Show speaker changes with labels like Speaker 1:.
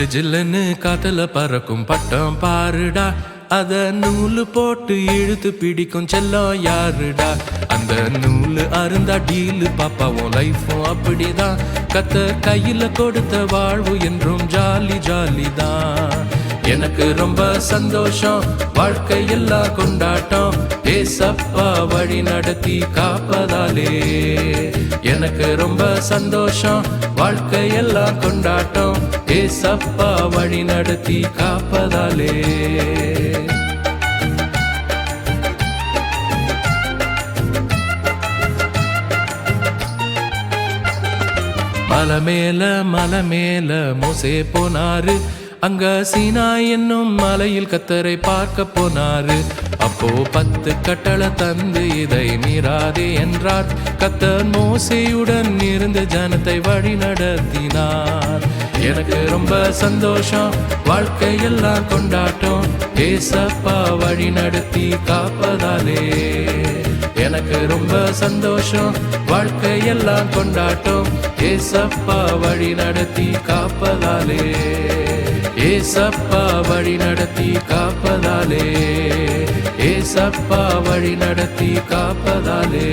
Speaker 1: ஜில்லு ஜில்லுன்னு காத்துல பறக்கும் பட்டம் பாருடா, அத நூலு போட்டு இழுத்து பிடிக்கும் செல்லம் யாருடா. அந்த நூலு அருந்தா டீலு பாப்பா உன் லைஃபும் அப்படிதான். கத்த கையில கொடுத்த வாழ்வு என்றும் ஜாலி ஜாலி தான். எனக்கு ரொம்ப சந்தோஷம், வாழ்க்கை எல்லாம் கொண்டாட்டம். ஏசப்பா வழி நடத்தி காப்பதாலே எனக்கு ரொம்ப சந்தோஷம், வாழ்க்கை எல்லாம் கொண்டாட்டம். ஏசப்பா வழி நடத்தி காப்பதாலே. மலை மேல மோசே போனாரு, அங்க சீனா என்னும் மலையில் கத்தரை பார்க்க போனாரு. அப்போ 10 கட்டளை தந்து இதை மீறாதே என்றார். கத்தர் மோசேயுடன் இருந்து ஜனத்தை வழி நடத்தினார். எனக்கு ரொம்ப சந்தோஷம், வாழ்க்கை எல்லாம் கொண்டாட்டம். ஏசப்பா வழி நடத்தி காப்பதாலே எனக்கு ரொம்ப சந்தோஷம், வாழ்க்கை எல்லாம் கொண்டாட்டம். ஏசப்பா வழி நடத்தி காப்பதாலே, ஏசப்பா வழி நடத்தி காப்பதாலே, ஏசப்பா வழி நடத்தி காப்பதாலே.